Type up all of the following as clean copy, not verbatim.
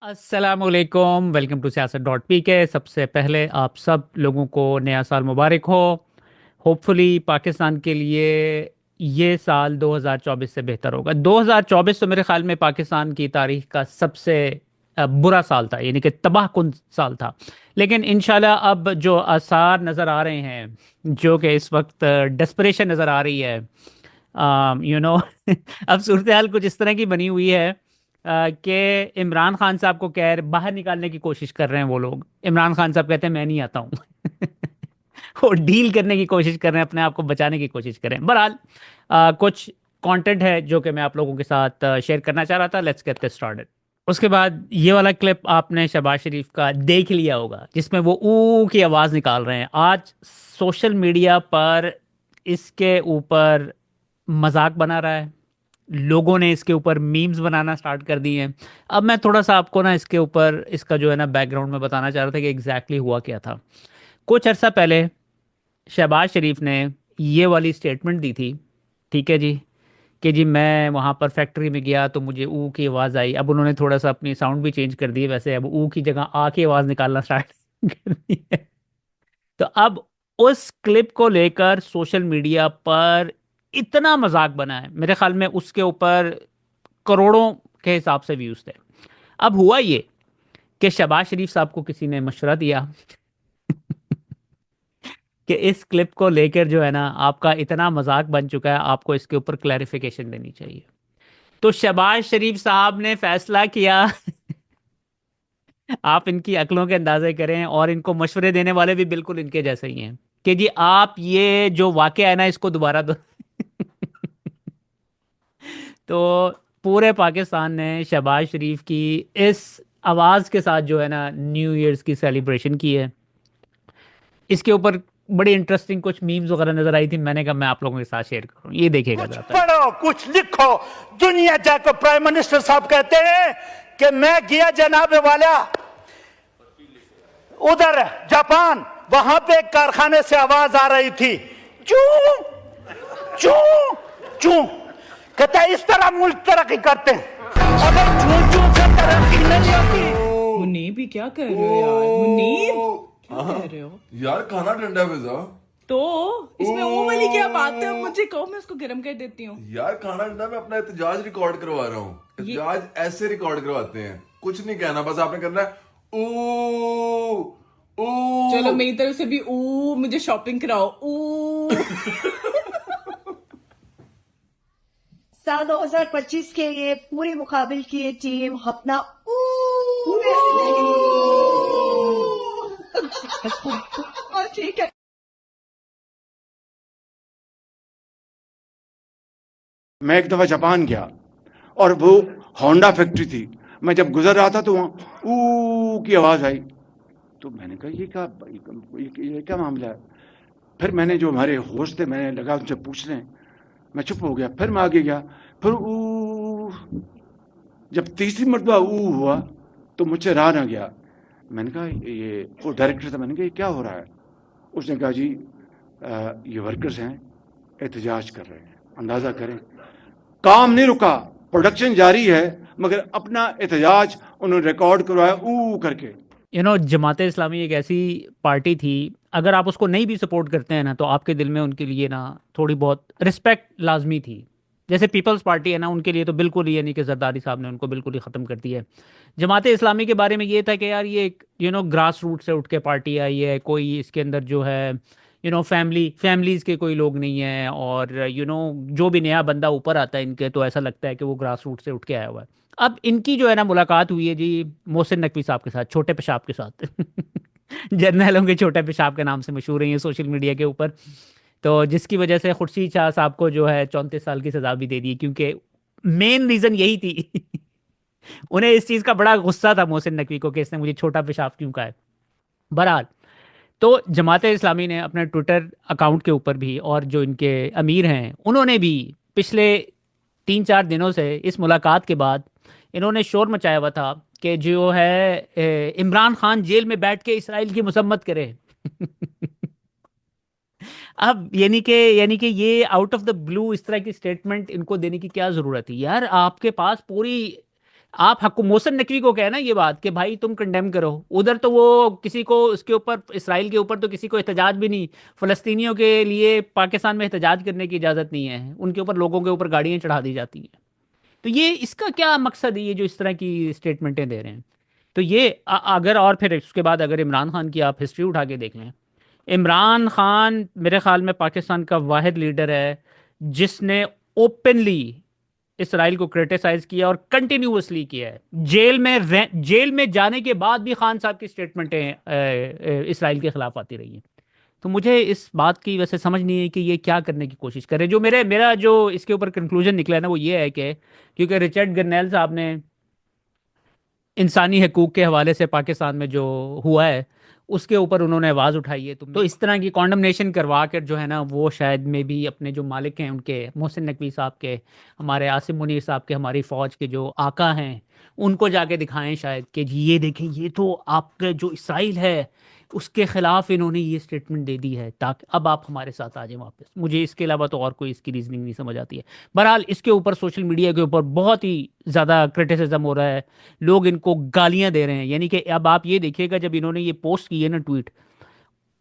अस्सलामुअलैकुम, welcome to सियासत dot P के। सबसे पहले आप सब लोगों को नया साल मुबारक हो। होपफुली पाकिस्तान के लिए ये साल 2024 से बेहतर होगा। 2024 तो मेरे ख्याल में पाकिस्तान की तारीख का सबसे बुरा साल था, यानी कि तबाह कुन साल था। लेकिन इंशाल्लाह अब जो आसार नज़र आ रहे हैं, जो कि इस वक्त डेस्परेशन नज़र आ रही है, यू नो अब सूरत हाल कुछ इस तरह की बनी हुई है कि इमरान खान साहब को कह बाहर निकालने की कोशिश कर रहे हैं वो लोग। इमरान खान साहब कहते हैं मैं नहीं आता हूँ। वो डील करने की कोशिश कर रहे हैं, अपने आप को बचाने की कोशिश कर रहे हैं। बहरहाल कुछ कंटेंट है जो कि मैं आप लोगों के साथ शेयर करना चाह रहा था। Let's get this started. उसके बाद ये वाला क्लिप आपने शहबाज शरीफ का देख लिया होगा, जिसमें वो ऊ की आवाज़ निकाल रहे हैं। आज सोशल मीडिया पर इसके ऊपर मजाक बना रहा है, लोगों ने इसके ऊपर मीम्स बनाना स्टार्ट कर दिए हैं। अब मैं थोड़ा सा आपको ना इसके ऊपर इसका जो है ना बैकग्राउंड में बताना चाह रहा था कि एग्जैक्टली हुआ क्या था। कुछ अर्सा पहले शहबाज शरीफ ने ये वाली स्टेटमेंट दी थी, ठीक है जी, कि जी मैं वहाँ पर फैक्ट्री में गया तो मुझे ऊ की आवाज़ आई। अब उन्होंने थोड़ा सा अपनी साउंड भी चेंज कर दी है, वैसे अब ऊ की जगह आ की आवाज़ निकालना स्टार्ट कर दी है। तो अब उस क्लिप को लेकर सोशल मीडिया पर इतना मजाक बना है, मेरे ख्याल में उसके ऊपर करोड़ों के हिसाब से व्यूज थे। अब हुआ ये कि शहबाज शरीफ साहब को किसी ने मशवरा दिया कि इस क्लिप को लेकर जो है ना आपका इतना मजाक बन चुका है, आपको इसके ऊपर क्लैरिफिकेशन देनी चाहिए। तो शहबाज शरीफ साहब ने फैसला किया आप इनकी अक्लों के अंदाजे करें, और इनको मशवरे देने वाले भी बिल्कुल इनके जैसे ही हैं, कि जी आप ये जो वाकया है ना इसको दोबारा दो। तो पूरे पाकिस्तान ने शहबाज शरीफ की इस आवाज़ के साथ जो है ना न्यू ईयर्स की सेलिब्रेशन की है। इसके ऊपर बड़ी इंटरेस्टिंग कुछ मीम्स वगैरह नजर आई थी, मैंने कहा मैं आप लोगों के साथ शेयर करूं। ये देखिएगा कुछ जरा पहले। पढ़ो, कुछ लिखो। दुनिया जाकर प्राइम मिनिस्टर साहब कहते हैं कि मैं गया जनाब वाला उधर जापान, वहां पे एक कारखाने से आवाज आ रही थी, चू चू चू। कहता है इस तरह मुल्क तरक्की करते हैं, अगर चू चू से तरक्की नहीं होती। मुनीब भी क्या कर रहे हो यार? मुनीब क्या कह रहे हो? यार खाना ठंडा है फिजा। तो इसमें वो वाली क्या बात है? मुझे कहो, मैं उसको गर्म कर देती हूँ। यार खाना ठंडा, मैं अपना एहतजाज रिकॉर्ड करवा रहा हूँ। एहतजाज ऐसे रिकॉर्ड करवाते हैं, कुछ नहीं कहना, बस आपने करना है ऊ ऊ। चलो मेरी तरफ से भी ऊ, मुझे शॉपिंग कराओ ऊ। साल 2025 के लिए पूरे मुकाबिल की ये टीम अपना पूरे और ठीक है। मैं एक दफ़ा जापान गया और वो होंडा फैक्ट्री थी। मैं जब गुजर रहा था तो वहाँ ऊ की आवाज़ आई, तो मैंने कहा ये क्या मामला है। फिर मैंने जो हमारे होस्ट थे, मैंने लगा उनसे पूछने, मैं चुप हो गया। फिर मैं आगे गया, फिर ऊ। जब तीसरी मरतबा ऊ हुआ तो मुझसे रहा ना गया। मैंने कहा ये वो डायरेक्टर था, मैंने कहा ये क्या हो रहा है। उसने कहा जी ये वर्कर्स हैं, एहतजाज कर रहे हैं। अंदाज़ा करें, काम नहीं रुका, प्रोडक्शन जारी है, मगर अपना एहतजाज उन्होंने रिकॉर्ड करवाया ऊ करके। जमात इस्लामी एक ऐसी पार्टी थी, अगर आप उसको नहीं भी सपोर्ट करते हैं ना तो आपके दिल में उनके लिए ना थोड़ी बहुत रिस्पेक्ट लाजमी थी। जैसे पीपल्स पार्टी है ना, उनके लिए तो बिल्कुल ही, यानी कि जरदारी साहब ने उनको बिल्कुल ही ख़त्म कर दिया है। जमात इस्लामी के बारे में ये था कि यार ये एक ग्रास रूट से उठ के पार्टी आई है, कोई इसके अंदर जो है फैमिलीज़ के कोई लोग नहीं है, और जो भी नया बंदा ऊपर आता है इनके, तो ऐसा लगता है कि वो ग्रास रूट से उठ के आया हुआ है। अब इनकी जो है ना मुलाकात हुई है जी मोहसिन नकवी साहब के साथ, छोटे पेशाब के साथ। जर्नैलों के छोटे पेशाब के नाम से मशहूर है ये सोशल मीडिया के ऊपर। तो जिसकी वजह से खुर्शीद शाह साहब को जो है 34 साल की सजा भी दे दी, क्योंकि मेन रीज़न यही थी। उन्हें इस चीज़ का बड़ा गुस्सा था मोहसिन नकवी को कि इसने मुझे छोटा पेशाब क्यों कहा है। बहरहाल, तो जमात इस्लामी ने अपने ट्विटर अकाउंट के ऊपर भी, और जो इनके अमीर हैं उन्होंने भी पिछले 3-4 दिनों से इस मुलाकात के बाद इन्होंने शोर मचाया हुआ था कि जो है इमरान खान जेल में बैठ के इसराइल की मसम्मत करे। अब यानी कि ये आउट ऑफ द ब्लू इस तरह की स्टेटमेंट इनको देने की क्या ज़रूरत थी यार। आपके पास पूरी आप मोहसिन नकवी को कहना ये बात कि भाई तुम कंडेम करो, उधर तो वो किसी को उसके ऊपर, इसराइल के ऊपर तो किसी को एहतजाज भी नहीं, फ़लस्तीनियों के लिए पाकिस्तान में एहतजाज करने की इजाज़त नहीं है, उनके ऊपर लोगों के ऊपर गाड़ियाँ चढ़ा दी जाती हैं। तो ये इसका क्या मकसद है, ये जो इस तरह की स्टेटमेंटें दे रहे हैं? तो ये अगर, और फिर उसके बाद अगर इमरान खान की आप हिस्ट्री उठा के देख लें, इमरान खान मेरे ख्याल में पाकिस्तान का वाहिद लीडर है जिसने ओपनली इसराइल को क्रिटिसाइज किया और कंटिन्यूअसली किया है। जेल में जाने के बाद भी खान साहब की स्टेटमेंटें इसराइल के खिलाफ आती रही हैं। तो मुझे इस बात की वैसे समझ नहीं है कि ये क्या करने की कोशिश कर रहे हैं। जो मेरा जो इसके ऊपर कंक्लूजन निकला है ना, वो ये है कि क्योंकि रिचर्ड गर्नेल साहब ने इंसानी हकूक़ के हवाले से पाकिस्तान में जो हुआ है उसके ऊपर उन्होंने आवाज़ उठाई है, तो इस तरह की कॉन्डमनेशन करवा कर जो है ना, वो शायद में भी अपने जो मालिक हैं उनके, मोहसिन नकवी साहब के, हमारे आसिम मुनीर साहब के, हमारी फ़ौज के जो आका हैं, उनको जाके दिखाएं शायद कि जी ये देखें, ये तो आपके जो इसराइल है उसके ख़िलाफ़ इन्होंने ये स्टेटमेंट दे दी है, ताकि अब आप हमारे साथ आ जाएं वापस। मुझे इसके अलावा तो और कोई इसकी रीजनिंग नहीं समझ आती है। बहरहाल इसके ऊपर सोशल मीडिया के ऊपर बहुत ही ज़्यादा क्रिटिसिज्म हो रहा है, लोग इनको गालियाँ दे रहे हैं। यानी कि अब आप ये देखिएगा, जब इन्होंने ये पोस्ट की है ना ट्वीट,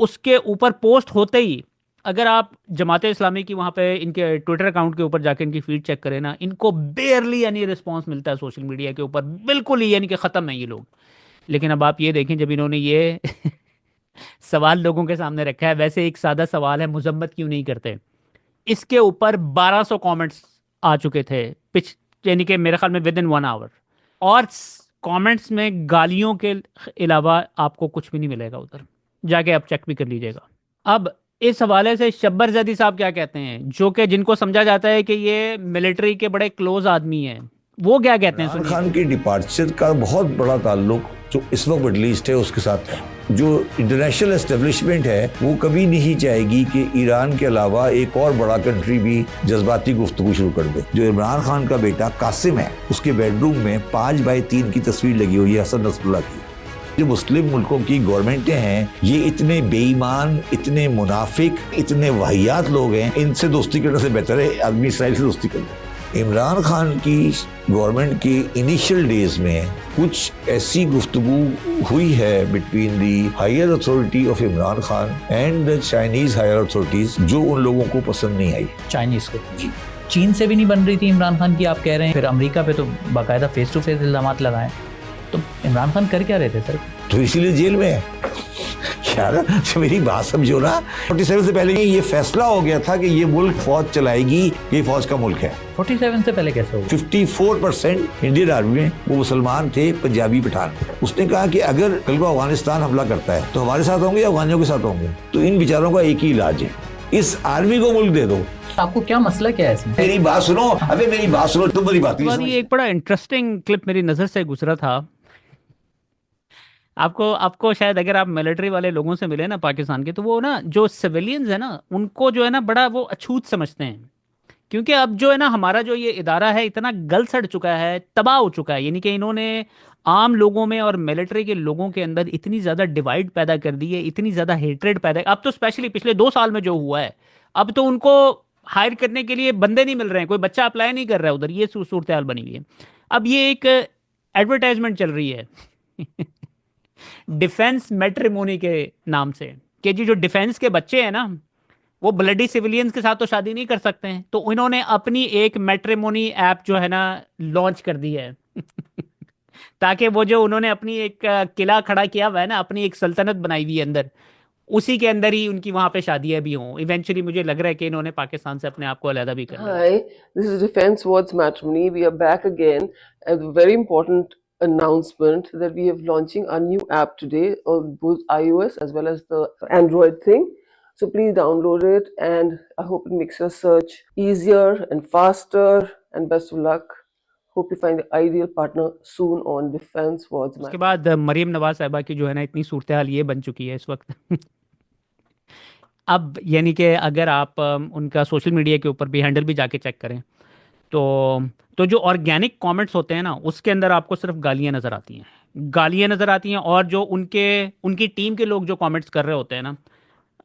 उसके ऊपर पोस्ट होते ही अगर आप जमात इस्लामी की वहाँ पे इनके ट्विटर अकाउंट के ऊपर जाकर इनकी फीड चेक करें ना, इनको बेयरली यानी रिस्पॉन्स मिलता है सोशल मीडिया के ऊपर, बिल्कुल ही यानी कि ख़त्म है ये लोग। लेकिन अब आप ये देखें, जब इन्होंने ये सवाल लोगों के सामने रखा है, वैसे एक सादा सवाल है, मजम्मत क्यों नहीं करते, इसके ऊपर 1200 कमेंट्स आ चुके थे यानी कि मेरे ख्याल में विद इन 1 आवर। और कमेंट्स में गालियों के अलावा आपको कुछ भी नहीं मिलेगा उधर, जाके आप चेक भी कर लीजिएगा। अब इस हवाले से शब्बर जदी साहब क्या कहते हैं, जो कि जिनको समझा जाता है कि ये मिलिट्री के बड़े क्लोज आदमी हैं, वो क्या कहते हैं? इमरान खान की डिपार्चर का बहुत बड़ा ताल्लुक जो इस वक्त मिडल ईस्ट है उसके साथ है। जो इंटरनेशनल एस्टेब्लिशमेंट है वो कभी नहीं चाहेगी कि ईरान के अलावा एक और बड़ा कंट्री भी जज्बाती गुफ्तगू शुरू कर दे। जो इमरान खान का बेटा कासिम है, उसके बेडरूम में 5x3 की तस्वीर लगी हुई है हसन नसरुल्लाह की। जो मुस्लिम मुल्कों की गवर्नमेंटें हैं, ये इतने बेईमान, इतने मुनाफिक, इतने वाहियात लोग हैं, इनसे दोस्ती करने से बेहतर है आदमी इसराइल से दोस्ती कर ले। इमरान खान की गवर्नमेंट की इनिशियल डेज में कुछ ऐसी गुफ्तगू हुई है between the higher authority of Imran Khan and the Chinese higher authorities, जो उन लोगों को पसंद नहीं आई। चाइनीज को जी, चीन से भी नहीं बन रही थी इमरान खान की, आप कह रहे हैं, फिर अमेरिका पे तो बाकायदा फेस टू फेस इल्जाम लगाए। तो इमरान खान कर क्या रहे थे सर? तो इसीलिए जेल में है। यार मेरी बात समझो ना, 47 से पहले ये फैसला हो गया था कि ये मुल्क फौज चलाएगी, ये फौज का मुल्क है। 47 से पहले कैसे हो? 54% इंडियन आर्मी में वो मुसलमान थे, पंजाबी पठान। उसने कहा कि अगर कल को अफगानिस्तान हमला करता है तो हमारे साथ होंगे या अफगानियों के साथ होंगे। तो इन बेचारों का एक ही इलाज है, इस आर्मी को मुल्क दे दो। आपको क्या मसला क्या है इसमें? मेरी बात सुनो, अबे मेरी बात सुनो, तुम मेरी बात नहीं। ये एक बड़ा इंटरेस्टिंग क्लिप मेरी नज़र से गुजरा था। आपको शायद अगर आप मिलिट्री वाले लोगों से मिले ना पाकिस्तान के, तो वो ना जो सिविलियंस है ना, उनको जो है ना बड़ा वो अछूत समझते हैं। क्योंकि अब जो है ना हमारा जो ये इदारा है इतना गल सड़ चुका है, तबाह हो चुका है। यानी कि इन्होंने आम लोगों में और मिलिट्री के लोगों के अंदर इतनी ज़्यादा डिवाइड पैदा कर दी है, इतनी ज़्यादा हेट्रेड पैदा। अब तो स्पेशली पिछले 2 साल में जो हुआ है, अब तो उनको हायर करने के लिए बंदे नहीं मिल रहे हैं, कोई बच्चा अप्लाई नहीं कर रहा है उधर, ये सूरत हाल बनी हुई है। अब ये एक एडवर्टाइजमेंट चल रही है डिफेंस मैट्रिमोनी के नाम से, कि जी जो डिफेंस के बच्चे हैं ना, वो ब्लडी सिविलियंस के साथ तो शादी नहीं कर सकते हैं। तो इन्होंने अपनी एक मैट्रिमोनी ऐप जो है ना लॉन्च कर दी है ताकि वो जो उन्होंने अपनी एक किला खड़ा किया हुआ है ना, अपनी एक सल्तनत बनाई हुई है अंदर, उसी के अंदर ही उनकी वहां पे शादियां भी हों। इवेंचुअली मुझे लग रहा है कि इन्होंने पाकिस्तान से अपने आप को अलग भी करना है। Hi, this is Defense Words Matrimony. We are back again. A very important announcement that we have launching our new app today on both iOS as well as the Android thing. So please download it, and I hope it makes your search easier and faster. And best of luck. Hope you find the ideal partner soon on Defense Words उसके Matrimony. बाद मरीम नवाज साहिबा की जो है ना इतनी सूरत हाल ये बन चुकी है इस वक्त अब यानी कि अगर आप उनका सोशल मीडिया के ऊपर भी हैंडल भी जाके चेक करें, तो जो ऑर्गेनिक कमेंट्स होते हैं ना, उसके अंदर आपको सिर्फ गालियां नज़र आती हैं, गालियां नज़र आती हैं। और जो उनकी टीम के लोग जो कमेंट्स कर रहे होते हैं ना,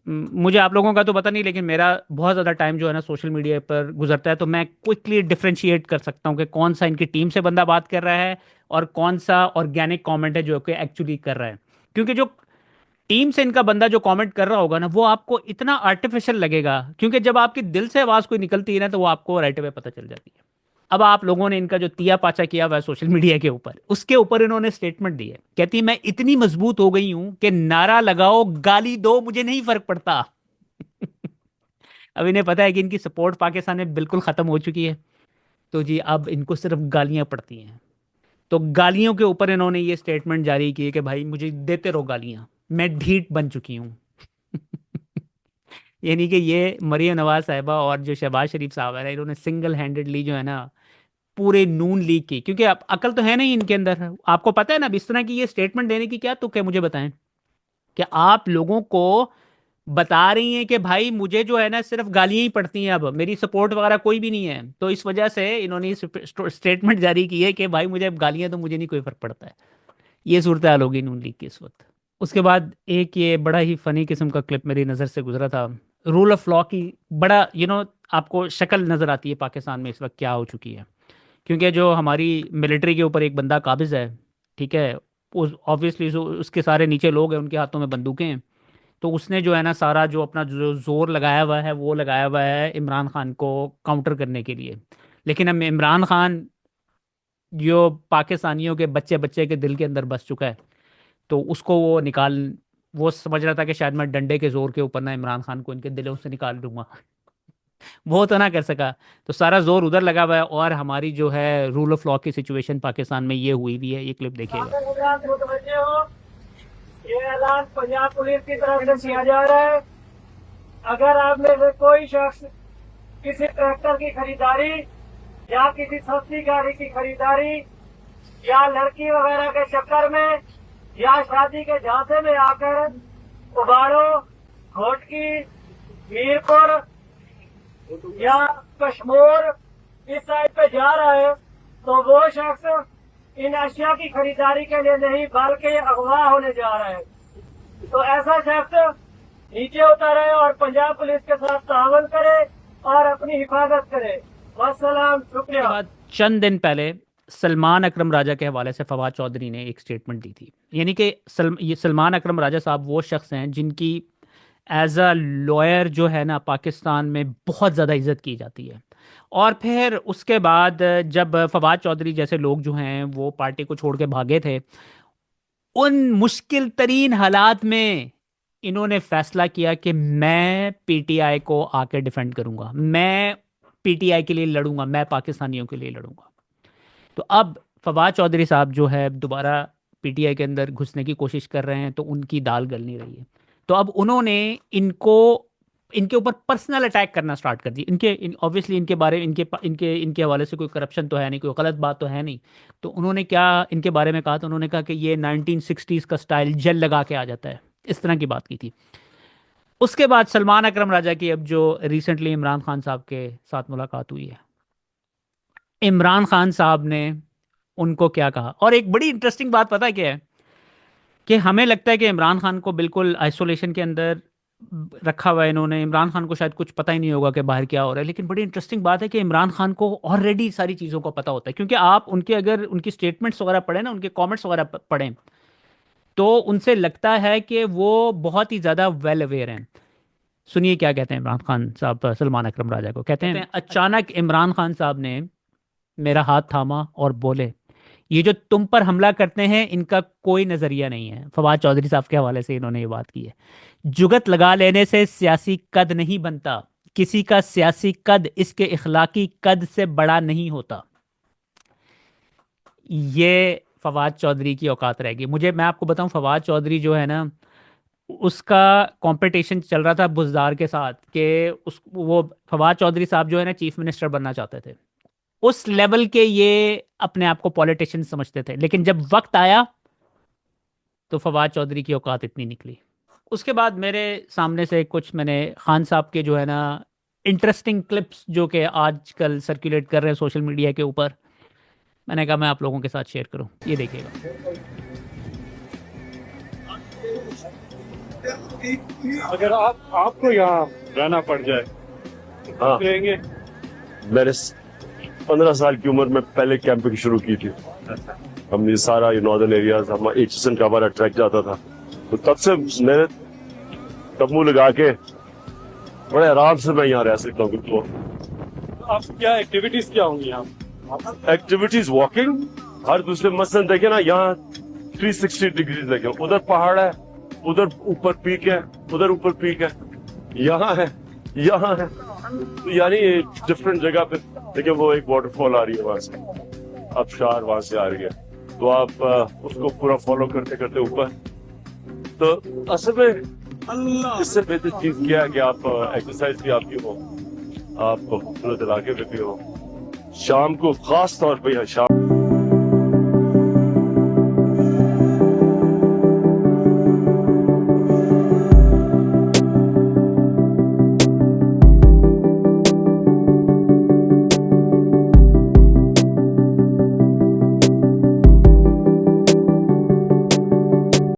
मुझे आप लोगों का तो पता नहीं, लेकिन मेरा बहुत ज़्यादा टाइम जो है ना सोशल मीडिया पर गुजरता है, तो मैं क्विकली डिफरेंशिएट कर सकता हूँ कि कौन सा इनकी टीम से बंदा बात कर रहा है और कौन सा ऑर्गेनिक कमेंट है जो कि एक्चुअली कर रहा है। क्योंकि जो टीम से इनका बंदा जो कमेंट कर रहा होगा ना, वो आपको इतना आर्टिफिशियल लगेगा, क्योंकि जब आपकी दिल से आवाज़ कोई निकलती है ना, तो वो आपको राइट अवे पता चल जाती है। अब आप लोगों ने इनका जो तिया पाचा किया हुआ है सोशल मीडिया के ऊपर, उसके ऊपर इन्होंने स्टेटमेंट दी है। कहती है मैं इतनी मजबूत हो गई हूं कि नारा लगाओ गाली दो मुझे नहीं फर्क पड़ता। अब इन्हें पता है कि इनकी सपोर्ट पाकिस्तान में बिल्कुल खत्म हो चुकी है, तो जी अब इनको सिर्फ गालियां पड़ती हैं। तो गालियों के ऊपर इन्होंने ये स्टेटमेंट जारी की है कि भाई मुझे देते रहो गालियां, मैं ढीठ बन चुकी हूं। यानी कि ये मरियम नवाज साहिबा और जो शहबाज शरीफ साहब है ना, इन्होंने सिंगल हैंडेडली जो है ना पूरे नून लीग की, क्योंकि अब अकल तो है नहीं इनके अंदर। आपको पता है ना, अब इस तरह की ये स्टेटमेंट देने की क्या तुक है, मुझे बताएं कि आप लोगों को बता रही हैं कि भाई मुझे जो है ना सिर्फ गालियां ही पड़ती हैं, अब मेरी सपोर्ट वगैरह कोई भी नहीं है। तो इस वजह से इन्होंने स्टेटमेंट जारी की है कि भाई मुझे अब गालियां तो मुझे नहीं कोई फर्क पड़ता है। ये सूरत हाल होगी नून लीग की इस वक्त। उसके बाद एक ये बड़ा ही फनी किस्म का क्लिप मेरी नज़र से गुजरा था, रूल ऑफ लॉ की। बड़ा आपको शक्ल नज़र आती है पाकिस्तान में इस वक्त क्या हो चुकी है। क्योंकि जो हमारी मिलिट्री के ऊपर एक बंदा काबिज है, ठीक है, उस ऑब्वियसली उसके सारे नीचे लोग हैं, उनके हाथों में बंदूकें हैं। तो उसने जो है ना सारा जो अपना जो जोर लगाया हुआ है वो लगाया हुआ है इमरान खान को काउंटर करने के लिए। लेकिन अब इमरान खान जो पाकिस्तानियों के बच्चे बच्चे के दिल के अंदर बस चुका है, तो उसको वो समझ रहा था कि शायद मैं डंडे के जोर के ऊपर ना इमरान खान को इनके दिलों से निकाल दूंगा। वो तो ना कर सका, तो सारा जोर उधर लगा हुआ है। और हमारी जो है रूल ऑफ लॉ की सिचुएशन पाकिस्तान में ये हुई भी है। ये क्लिप देखिएगा। ये ऐलान पंजाब पुलिस की तरफ से किया जा रहा है। अगर आप में से कोई शख्स किसी ट्रैक्टर की खरीदारी या किसी सस्ती गाड़ी की खरीदारी या लड़की वगैरह के चक्कर में या शादी के झांसे में आकर उबाड़ो, घोटकी, मीरपुर या कश्मीर इस साइड पे जा रहा है, तो वो शख्स इन अशिया की खरीदारी के लिए नहीं बल्कि अगवा होने जा रहा है। तो ऐसा शख्स नीचे उतरे और पंजाब पुलिस के साथ तावन करे और अपनी हिफाजत करे। वस्सलाम, शुक्रिया। चंद दिन पहले सलमान अकरम राजा के हवाले से फवाद चौधरी ने एक स्टेटमेंट दी थी। यानी कि ये सलमान अकरम राजा साहब वो शख्स हैं जिनकी एज अ लॉयर जो है ना पाकिस्तान में बहुत ज़्यादा इज्जत की जाती है। और फिर उसके बाद जब फवाद चौधरी जैसे लोग जो हैं वो पार्टी को छोड़ के भागे थे, उन मुश्किल तरीन हालात में इन्होंने फैसला किया कि मैं पीटीआई को आके डिफेंड करूंगा, मैं पीटीआई के लिए लड़ूंगा, मैं पाकिस्तानियों के लिए लड़ूंगा। तो अब फवाद चौधरी साहब जो है दोबारा पीटीआई के अंदर घुसने की कोशिश कर रहे हैं, तो उनकी दाल गल नहीं रही है। तो अब उन्होंने इनके ऊपर पर्सनल अटैक करना स्टार्ट कर दी। ऑब्वियसली इनके बारे में इनके हवाले से कोई करप्शन तो है नहीं, कोई गलत बात तो है नहीं। तो उन्होंने क्या इनके बारे में कहा, तो उन्होंने कहा कि ये 1960s का स्टाइल जेल लगा के आ जाता है, इस तरह की बात की थी। उसके बाद सलमान अकरम राजा की अब जो रिसेंटली इमरान खान साहब के साथ मुलाकात हुई है, इमरान खान साहब ने उनको क्या कहा। और एक बड़ी इंटरेस्टिंग बात पता है क्या है, कि हमें लगता है कि इमरान खान को बिल्कुल आइसोलेशन के अंदर रखा हुआ है इन्होंने, इमरान खान को शायद कुछ पता ही नहीं होगा कि बाहर क्या हो रहा है। लेकिन बड़ी इंटरेस्टिंग बात है कि इमरान खान को ऑलरेडी सारी चीज़ों का पता होता है, क्योंकि आप उनके अगर उनकी स्टेटमेंट्स वगैरह पढ़ें ना, उनके कमेंट्स वगैरह पढ़ें, तो उनसे लगता है कि वो बहुत ही ज़्यादा वेल अवेयर हैं। सुनिए क्या कहते हैं इमरान खान साहब सलमान अकरम राजा को। कहते हैं अचानक इमरान खान साहब ने मेरा हाथ थामा और बोले, ये जो तुम पर हमला करते हैं इनका कोई नज़रिया नहीं है। फवाद चौधरी साहब के हवाले से इन्होंने ये बात की है। जुगत लगा लेने से सियासी कद नहीं बनता, किसी का सियासी कद इसके इखलाकी कद से बड़ा नहीं होता। ये फवाद चौधरी की औकात रहेगी। मैं आपको बताऊं, फवाद चौधरी जो है ना, उसका कंपटीशन चल रहा था बुज़दार के साथ कि वो फवाद चौधरी साहब जो है ना चीफ मिनिस्टर बनना चाहते थे। उस लेवल के ये अपने आप को पॉलिटिशियन समझते थे। लेकिन जब वक्त आया तो फवाद चौधरी की औकात इतनी निकली। उसके बाद मेरे सामने से कुछ मैंने खान साहब के जो है ना इंटरेस्टिंग क्लिप्स जो कि आजकल सर्कुलेट कर रहे हैं सोशल मीडिया के ऊपर, मैंने कहा मैं आप लोगों के साथ शेयर करूं। ये देखिएगा। अगर आपको यहाँ रहना पड़ जाए, हाँ, रहेंगे? मैंने 15 साल की उम्र में पहले कैंपिंग शुरू की थी। हम ये सारा ये नॉर्दर्न एरियाज, हम HSN का हमारा ट्रैक जाता था, तो तब से मैंने तम्बू लगा के बड़े आराम से मैं यहाँ रह सकता हूँ। तो आप क्या एक्टिविटीज क्या होंगी यहाँ? एक्टिविटीज वॉकिंग, हर दूसरे मसलन देखे ना, यहाँ 360 डिग्री देखे, उधर पहाड़ है, उधर ऊपर पीक है, उधर ऊपर पीक है, यहाँ है, यहाँ है, तो यानी डिफरेंट जगह पे देखिए वो एक वाटरफॉल आ रही है वहां से, आबशार वहां से आ रही है, तो आप उसको पूरा फॉलो करते करते ऊपर, तो असल में इससे बेहतर चीज क्या है कि आप एक्सरसाइज भी आपकी हो, आप खूबसूरत इलाके में भी हो, शाम को खास तौर पे यहाँ शाम